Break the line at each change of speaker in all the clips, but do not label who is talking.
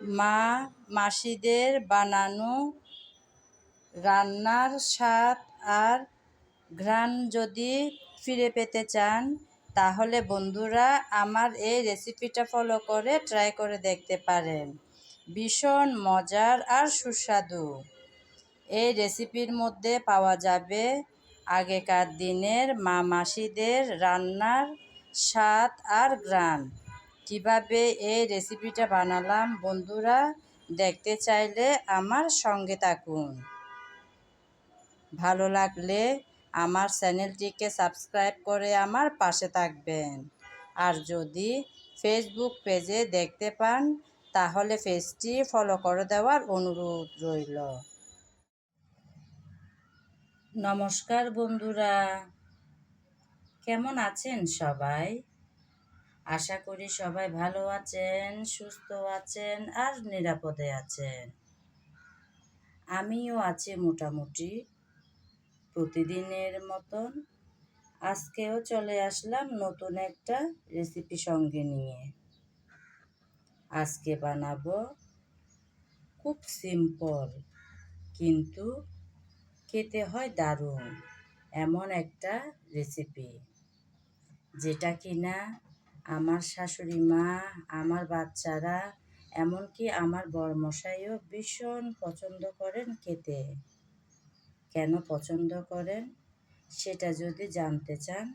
মা মাসিদের বানানো রান্নার স্বাদ আর ঘ্রাণ যদি ফিরে পেতে চান, তাহলে বন্ধুরা আমার এই রেসিপিটা ফলো করে ট্রাই করে দেখতে পারেন। ভীষণ মজার আর সুস্বাদু। এই রেসিপির মধ্যে পাওয়া যাবে আগেকার দিনের মা মাসিদের রান্নার স্বাদ আর ঘ্রাণ। কীভাবে এই রেসিপিটা বানালাম বন্ধুরা, দেখতে চাইলে আমার সঙ্গে থাকুন। ভালো লাগলে আমার চ্যানেলটিকে সাবস্ক্রাইব করে আমার পাশে থাকবেন। আর যদি ফেসবুক পেজে দেখতে পান, তাহলে পেজটি ফলো করে দেওয়ার অনুরোধ রইল। নমস্কার বন্ধুরা, কেমন আছেন সবাই? আশা করি সবাই ভালো আছেন, সুস্থ আছেন আর নিরাপদে আছেন। আমিও আছি মোটামুটি প্রতিদিনের মতন। আজকেও চলে আসলাম নতুন একটা রেসিপি সঙ্গে নিয়ে। আজকে বানাবো খুব সিম্পল কিন্তু খেতে হয় দারুণ এমন একটা রেসিপি, যেটা কিনা আমার শাশুড়ি মা, আমার বাচ্চারা, এমনকি আমার বরমশাইও ভীষণ পছন্দ করেন খেতে। কেন পছন্দ করেন সেটা যদি জানতে চান,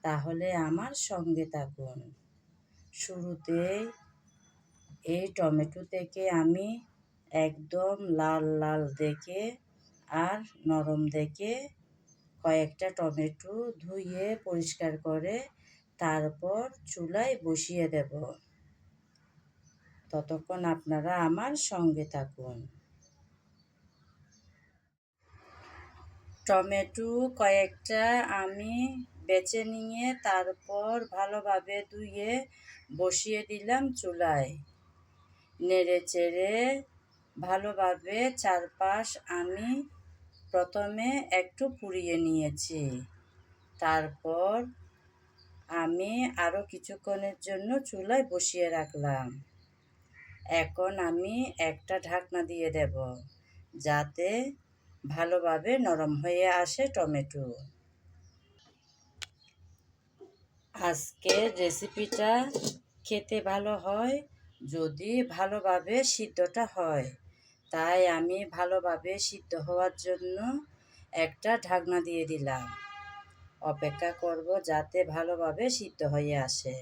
তাহলে আমার সঙ্গে থাকুন। শুরুতে এই টমেটো থেকে আমি একদম লাল লাল দেখে আর নরম দেখে কয়েকটা টমেটো ধুয়ে পরিষ্কার করে তারপর চুলায় বসিয়ে দেব। ততক্ষণ আপনারা আমার সঙ্গে থাকুন। টমেটো কয়েকটা আমি বেছে নিয়ে তারপর ভালোভাবে ধুয়ে বসিয়ে দিলাম চুলায়। নেড়ে চেড়ে ভালোভাবে চারপাশ আমি প্রথমে একটু পুড়িয়ে নিয়েছি। তারপর আমি আরও কিছুক্ষণের জন্য চুলায় বসিয়ে রাখলাম। এখন আমি একটা ঢাকনা দিয়ে দেব, যাতে ভালোভাবে নরম হয়ে আসে টমেটো। আজকের রেসিপিটা খেতে ভালো হয় যদি ভালোভাবে সিদ্ধটা হয়, তাই আমি ভালোভাবে সিদ্ধ হওয়ার জন্য একটা ঢাকনা দিয়ে দিলাম। অপেক্ষা করব যাতে ভালোভাবে সিদ্ধ হয়ে আসে।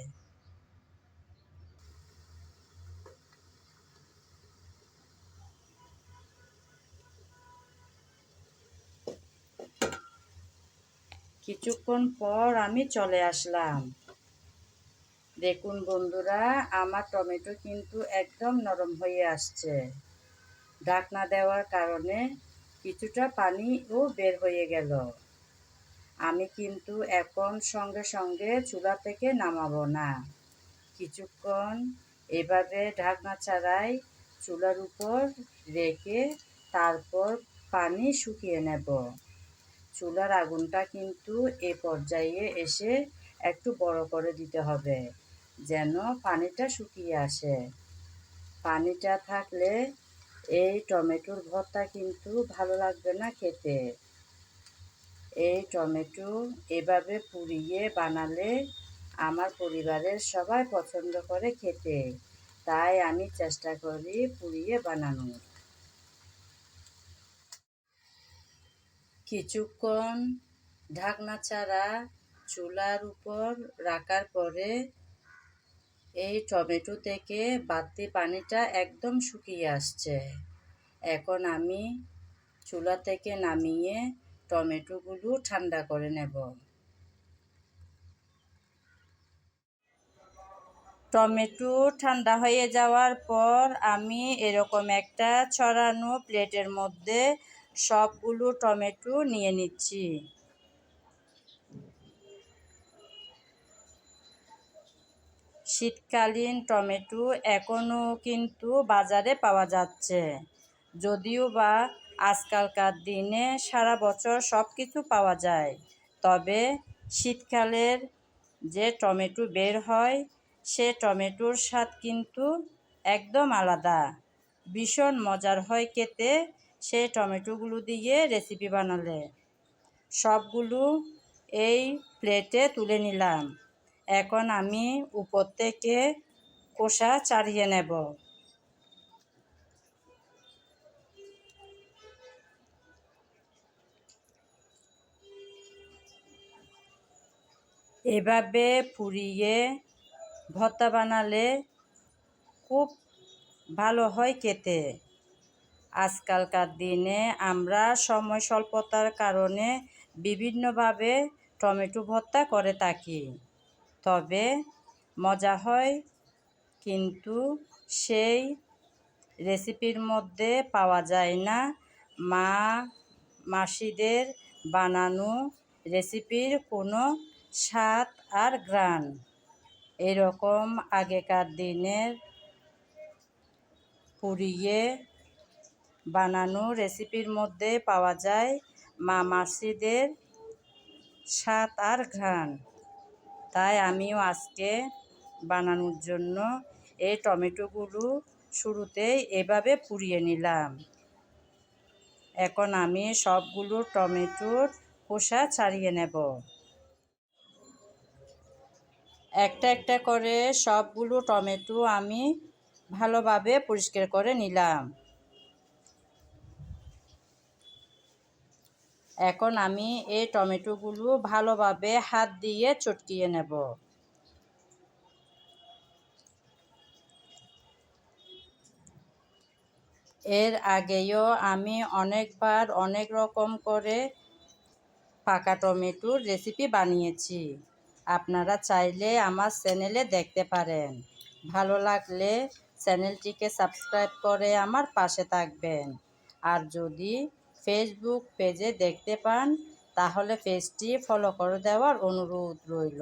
কিছুক্ষণ পর আমি চলে আসলাম। দেখুন বন্ধুরা, আমার টমেটো কিন্তু একদম নরম হয়ে আসছে। ঢাকনা দেওয়ার কারণে কিছুটা পানিও বের হয়ে গেল। আমি কিন্তু এখন সঙ্গে সঙ্গে চুলা থেকে নামাবো না। কিছুক্ষণ এভাবে ঢাকনা ছাড়াই চুলার উপর রেখে তারপর পানি শুকিয়ে নেব। চুলার আগুনটা কিন্তু এ পর্যায়ে এসে একটু বড় করে দিতে হবে, যেন পানিটা শুকিয়ে আসে। পানিটা থাকলে এই টমেটোর ভর্তা কিন্তু ভালো লাগবে না খেতে। এই টমেটো এভাবে পুড়িয়ে বানালে আমার পরিবারের সবাই পছন্দ করে খেতে, তাই আমি চেষ্টা করি পুড়িয়ে বানানোর। কিছুক্ষণ ঢাকনা ছাড়া চুলার উপর রাখার পরে এই টমেটো থেকে বাড়তি পানিটা একদম শুকিয়ে আসছে। এখন আমি চুলা থেকে নামিয়ে টমেটোগুলো ঠান্ডা করে নেব। টমেটো ঠান্ডা হয়ে যাওয়ার পর আমি এরকম একটা ছড়ানো প্লেটের মধ্যে সবগুলো টমেটো নিয়ে নিচ্ছি। শীতকালীন টমেটো এখনও কিন্তু বাজারে পাওয়া যাচ্ছে, যদিও বা আজকালকার দিনে সারা বছর সব কিছু পাওয়া যায়, তবে শীতকালের যে টমেটো বের হয় সে টমেটোর স্বাদ কিন্তু একদম আলাদা। ভীষণ মজার হয় খেতে সেই টমেটোগুলো দিয়ে রেসিপি বানালে। সবগুলো এই প্লেটে তুলে নিলাম। এখন আমি উপর থেকে খোসা ছাড়িয়ে নেব। এভাবে পুড়িয়ে ভর্তা বানালে খুব ভালো হয় খেতে। আজকালকার দিনে আমরা সময় স্বল্পতার কারণে বিভিন্নভাবে টমেটো ভর্তা করে থাকি, তবে মজা হয় কিন্তু সেই রেসিপির মধ্যে পাওয়া যায় না মা মাসিদের বানানো রেসিপির কোনো স্বাদ আর ঘ্রাণ। এরকম আগেকার দিনের পুড়িয়ে বানানো রেসিপির মধ্যে পাওয়া যায় মা মাসিদের স্বাদ আর ঘ্রাণ। তাই আমিও আজকে বানানোর জন্য এই টমেটোগুলো শুরুতেই এভাবে পুড়িয়ে নিলাম। এখন আমি সবগুলো টমেটোর খোসা ছাড়িয়ে নেব। একটা একটা করে সবগুলো টমেটো আমি ভালোভাবে পরিষ্কার করে নিলাম। এখন আমি এই টমেটোগুলো ভালোভাবে হাত দিয়ে চটকিয়ে নেব। এর আগেও আমি অনেকবার অনেক রকম করে পাকা টমেটোর রেসিপি বানিয়েছি। আপনারা চাইলে আমার চ্যানেলে দেখতে পারেন। ভালো লাগলে চ্যানেলটিকে সাবস্ক্রাইব করে আমার পাশে থাকবেন। আর যদি ফেসবুক পেজে দেখতে পান তাহলে পেজটি ফলো করে দেওয়ার অনুরোধ রইল।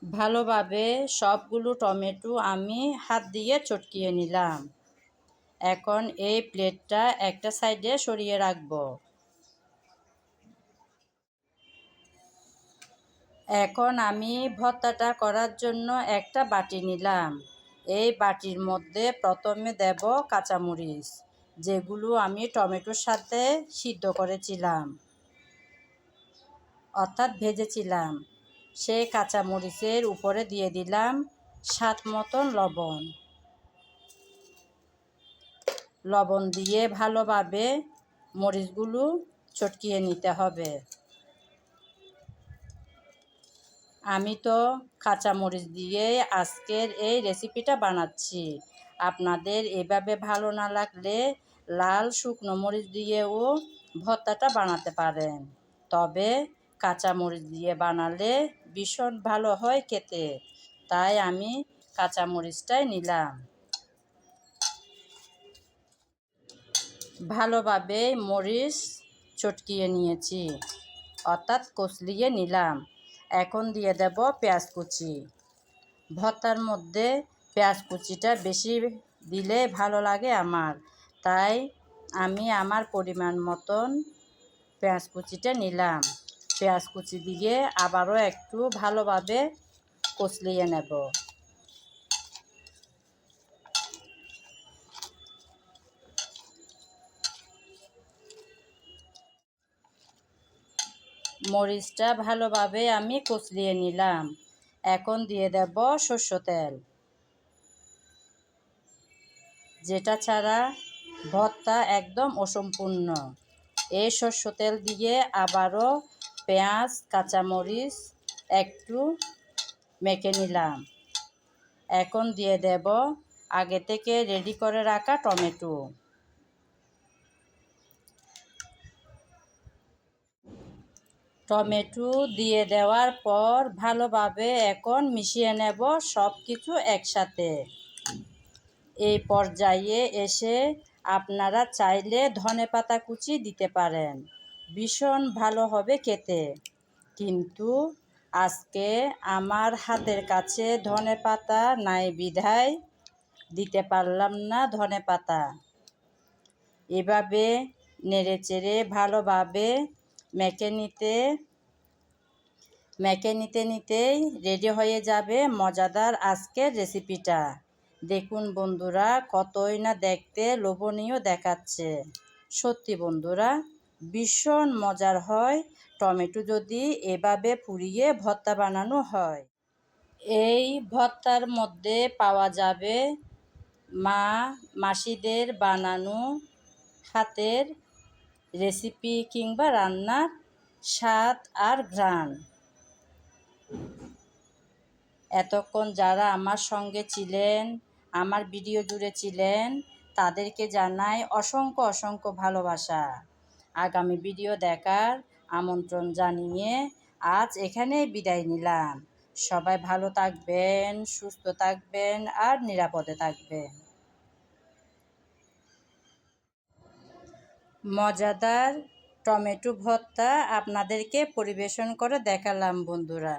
ভালোভাবে সবগুলো টমেটো আমি হাত দিয়ে চটকিয়ে নিলাম। এখন এই প্লেটটা একটা সাইডে সরিয়ে রাখব। এখন আমি ভর্তাটা করার জন্য একটা বাটি নিলাম। এই বাটির মধ্যে প্রথমে দেব কাঁচামরিচ, যেগুলো আমি টমেটোর সাথে সিদ্ধ করেছিলাম অর্থাৎ ভেজেছিলাম। সেই কাঁচামরিচের উপরে দিয়ে দিলাম স্বাদ মতন লবণ। লবণ দিয়ে ভালোভাবে মরিচগুলো চটকিয়ে নিতে হবে। আমি তো কাঁচামরিচ দিয়ে আজকের এই রেসিপিটা বানাচ্ছি। আপনাদের এভাবে ভালো না লাগলে লাল শুকনো মরিচ দিয়েও ভর্তাটা বানাতে পারেন, তবে কাঁচামরিচ দিয়ে বানালে ভীষণ ভালো হয় খেতে। তাই আমি কাঁচামরিচটাই নিলাম। ভালোভাবে মরিচ চটকিয়ে নিয়েছি অর্থাৎ কচলিয়ে নিলাম। এখন দিয়ে দেব পেঁয়াজ কুচি। ভর্তার মধ্যে পেঁয়াজ কুচিটা বেশি দিলে ভালো লাগে আমার, তাই আমি আমার পরিমাণ মতন পেঁয়াজ কুচিটা নিলাম। পেঁয়াজ কুচি দিয়ে আবারও একটু ভালোভাবে কচলিয়ে নেব। মরিচটা ভালোভাবে আমি কচলিয়ে নিলাম। এখন দিয়ে দেব সরষে তেল, যেটা ছাড়া ভর্তা একদম অসম্পূর্ণ। এই সরষে তেল দিয়ে আবারও পেঁয়াজ কাঁচামরিচ একটু মেখে নিলাম। এখন দিয়ে দেব আগে থেকে রেডি করে রাখা টমেটো। টমেটো দিয়ে দেওয়ার পর ভালোভাবে এখন মিশিয়ে নেব সব কিছু একসাথে। এই পর্যায়ে এসে আপনারা চাইলে ধনেপাতা কুচি দিতে পারেন, ভীষণ ভালো হবে খেতে। কিন্তু আজকে আমার হাতের কাছে ধনেপাতা নাই বিধায় দিতে পারলাম না ধনেপাতা। এভাবে নেড়েচেড়ে ভালোভাবে মেখে নিতে মেখে নিতে নিতেই রেডি হয়ে যাবে মজাদার আজকের রেসিপিটা। দেখুন বন্ধুরা, কতই না দেখতে লোভনীয় দেখাচ্ছে। সত্যি বন্ধুরা, ভীষণ মজার হয় টমেটো যদি এভাবে পুড়িয়ে ভর্তা বানানো হয়। এই ভর্তার মধ্যে পাওয়া যাবে মাসিদের বানানো হাতের রেসিপি কিংবা রান্নার স্বাদ আর ঘ্রাণ। এতক্ষণ যারা আমার সঙ্গে ছিলেন, আমার ভিডিও জুড়ে ছিলেন, তাদেরকে জানাই অসংখ্য অসংখ্য ভালোবাসা। আগামী ভিডিও দেখার আমন্ত্রণ জানিয়ে আজ এখানেই বিদায় নিলাম। সবাই ভালো থাকবেন, সুস্থ থাকবেন আর নিরাপদে থাকবেন। মজাদার টমেটো ভর্তা আপনাদেরকে পরিবেশন করে দেখালাম বন্ধুরা।